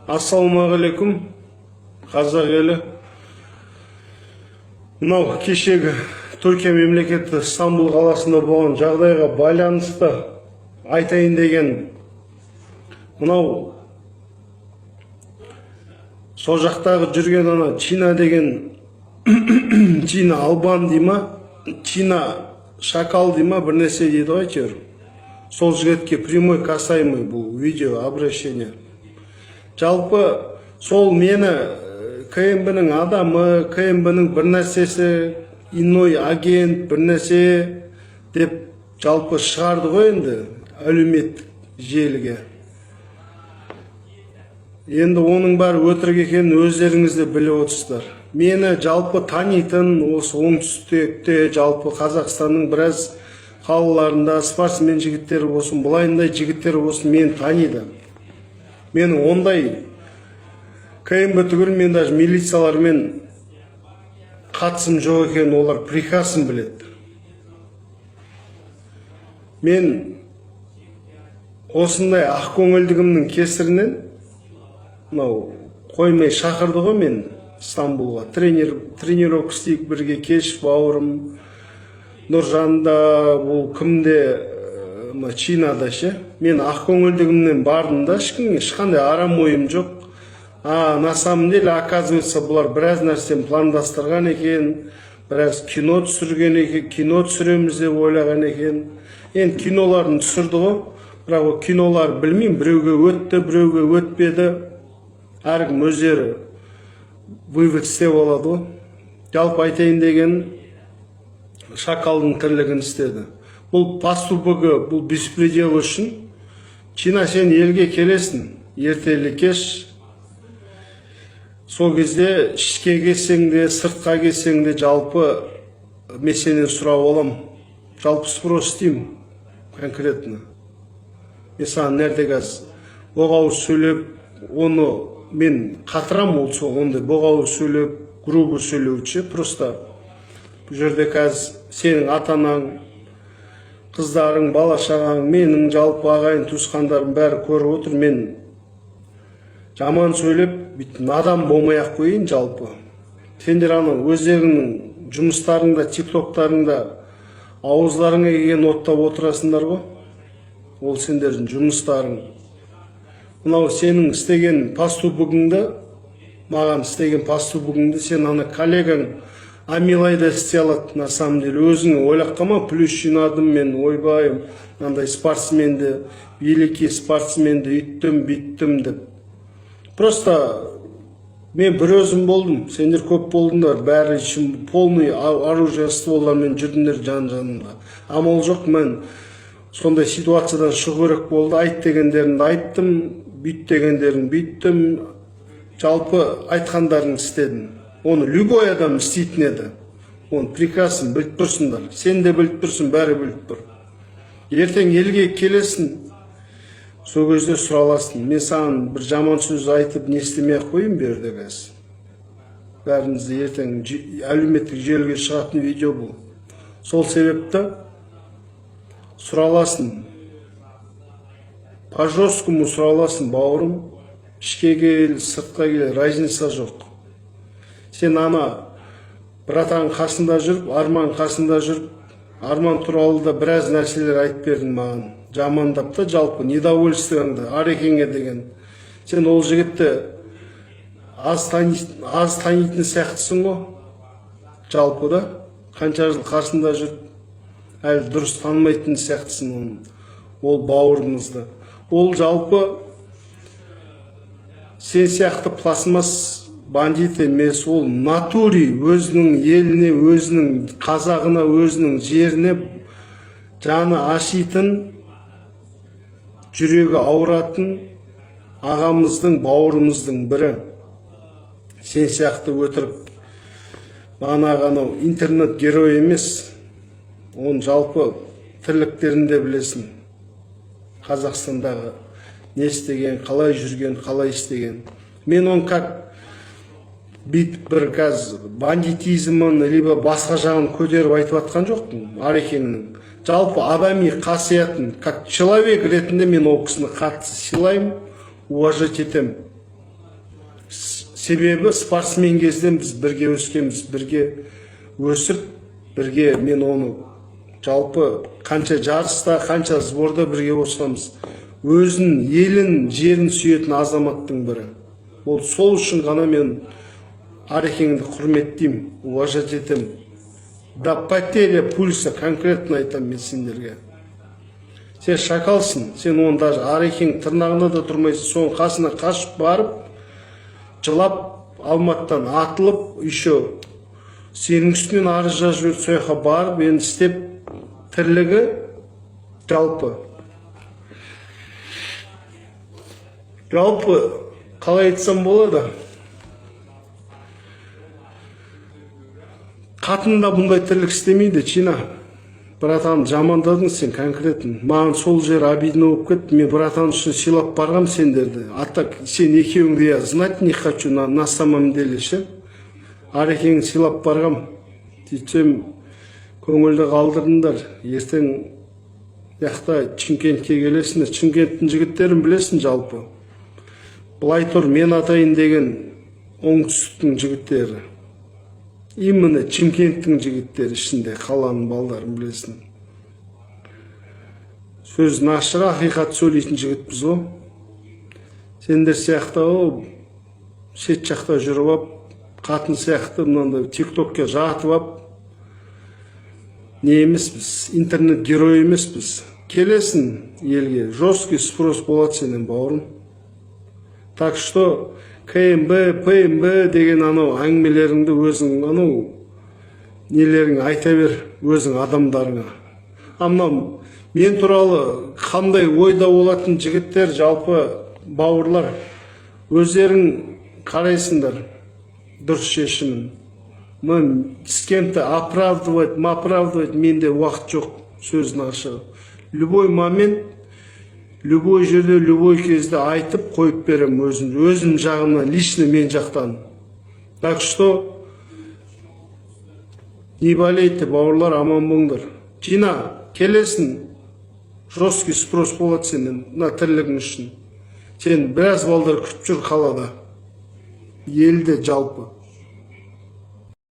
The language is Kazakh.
Ассалаумағалейкум, қазақ елі. Мынау кешегі Түркия мемлекеті Стамбул қаласында болған жағдайға байланысты айтайын деген. Мынау сол жақтағы жүрген ана Чина деген Чина албан дейма, Чина шакал дейма, бір нәрсе дейді ғой әйтеуір. Сол жігітке прямой касаемый бұл видео обращение. Жалпы сол мені КМБ-нің адамы, КМБ-нің бір нәрсесі, иной агент бір нәрсе деп жалпы шығарды ғой енді әлеуметтік желіге. Енді оның бәрі өтірік екенін өздеріңіз де біліп отырсыздар. Мені жалпы танитын осы оңтүстікте, жалпы Қазақстанның біраз қалаларында спортсмен жігіттері болсын, былайындай жігіттері болсын, мені таниды. Мен ондай КМБ түгіл, мен даже милициялармен қатысым жоқ екен, олар приказын біледі. Мен осындай ақкөңілдігімнің кесірінен мынау қоймай шақырды ғой мен Стамбулға. Тренировка істейік бірге, кеш бауырым Нұржанда, бұл кімде Чинада ше. Мен ақкөңілдігімнен бардым да, ешқандай арам ойым жоқ. На самом деле, оказывается, бұлар біраз нәрсені пландастырған екен, біраз кино түсірген екен, кино түсіреміз деп ойлаған екен. Енді киноларын түсірді ғой, бірақ о кинолар білмеймін, біреуге өтті, біреуге өтпеді. Әркім өздері вывод істеп алады ғой. Жалпы айтайын деген шакалдың тірлігін істеді. Бұл поступығы, бұл беспредел үшін Чина сен елге келесің, ертелі кеш. Сол кезде ішке келсең де, сыртқа келсең де жалпы мен сенен сұрап алам. Жалпы спрос істеймін конкретно. Мен саған нәрде қазір боғауыз сөйлеп, оны мен қатырам олса, ондай боғауыз сөйлеп, грубо сөйлеуші. Просто бұл жерде қазір сенің атанаң, қыздарың, бала-шағаң, менің жалпы ағайын туысқандарым бәрі көріп отыр. Мен жаман сөйлеп, адам болмай-ақ қойын жалпы. Сендер ана өздеріңнің жұмыстарыңда, тиктоктарыңда ауыздарыңа келген оттап отырасыңдар ғой. Ол сендердің жұмыстарың. Мынау сенің істеген поступогыңды, маған істеген поступогыңды сен ана коллегаң Амилайда істей алады, на самом деле. Өзіңі ойлап қама, плюс жинадым мен, ойбайым, мынандай спортсменді, великий спортсменді үйттім, биттім деп. Просто мен бір өзім болдым, сендер көп болдыңдар, бәрі үшін полный оружие стволдармен жүрдіңдер жан-жанымда. Амал жоқ, мен сондай ситуациядан шығу керек болды, айт дегендерімді айттым, бүйт дегендерін бүйттім, жалпы айтқандарын істедім. Оны любой адам істейтін еді. Оны приказын біліп тұрсыңдар. Сен де біліп тұрсың, бәрі біліп тұр. Ертең елге келесің, сол кезде сұраласың. Мен саған бір жаман сөз айтып, не істемей-ақ қойын берді қазір. Бәріңізді ертең әлеуметтік желіге шығатын видео бұл. Сол себепті сұраласың. По-жесткому сұраласың, бауырым. Ішке кел, сыртқа кел, разница жоқ. Сен ана братан қасында жүріп, Арман қасында жүріп, Арман туралы да біраз нәрселер айтып бердің маған. Жамандап та жалпы недовольствоңды Арекеңе деген. Сен ол жігітті аз танитын сияқтысың ғой. Жалпы да қанша жыл қасында жүріп, әлі дұрыс танымайтын сияқтысың оны. Ол бауырымызды. Ол жалпы сен сияқты пластмас бандит емес, ол натури өзінің еліне, өзінің қазағына, өзінің жеріне жаны ашитын, жүрегі ауыратын ағамыздың, бауырымыздың бірі. Сен сияқты өтірік ғана интернет герой емес, оның жалпы тірліктерінде білесің. Қазақстандағы не істеген, қалай жүрген, қалай істеген. Мен оны как бір каз бандитизмін, либо басқа жағын көтеріп айтып атқан жоқпын Арекеңнің. Жалпы адами қасиетін, как человек ретінде мен ол кісіні қатты сыйлаймын, уважать етем. Себебі спортсмен кезден біз бірге өскенбіз, бірге өсіп, бірге мен оны жалпы қанша жарыста, қанша сборда бірге болсамыз, өзін, елін, жерін сүйетін азаматтың бірі. Ол сол үшін ғана мен Арекеңді құрметтеймін, уважать етемін. До потеря пульса конкретно айтамын мен сендерге. Сен шакалсың, сен оны даже Арекең тырнағына да тұрмайсың, соның қасына қашып барып, жылап, Алматыдан атылып, еще сенің үстінен арыз жазып жіберіп, сол жаққа барып, енді істеп, тірлігі жалпы қалай айтсам болады, қатында бұндай тірлік істемейді, Чина. Братан, жамандадың сен конкретно. Маған сол жер обидно болып кетті. Мен братан үшін сыйлап барғам сендерді. А так сен екеуіңді я знать не хочу на самом деле, ше. Арекеңді сыйлап барғам. Сөйтсем, көңілді қалдырдыңдар. Ертең яқта Чымкентке келесіңдер. Чымкенттің жігіттерін білесің жалпы. Былай тұр, мен атайын деген оңтүстіктің жігіттері. Именно Чымкенттің жігіттері ішінде қаланың балдарын білесің. Сөзін ашық, ақиқат сөйлейтін жігітпіз о. Сендер сияқты шет жақта жүріп ап, қатын сияқты мынандай тиктокке жатып ап, не емеспіз, интернет герой емеспіз. Келесің елге, жесткий спрос болады сенен, бауырым. Так что КМБ, ПМБ деген анау әңгімелеріңді өзің нелерің айта бер өзің адамдарыңа. Амнам мен туралы қандай ойда болатын жігіттер, жалпы бауырлар, өздерің қарайсыңдар дұрыс шешімін. Мен с кем-то оправдывать, менде уақыт жоқ, сөзін ашығы. Любой момент, любой жерде, любой кезде айтып қойып берем өзім жағымнан, лично мен жақтан. Так что не болейте, бауырлар, аман болыңдар. Чина, келесің, жесткий спрос болады сенен, мына тірлігің үшін. Сен біраз балдар күтіп жүр қалада, елде жалпы.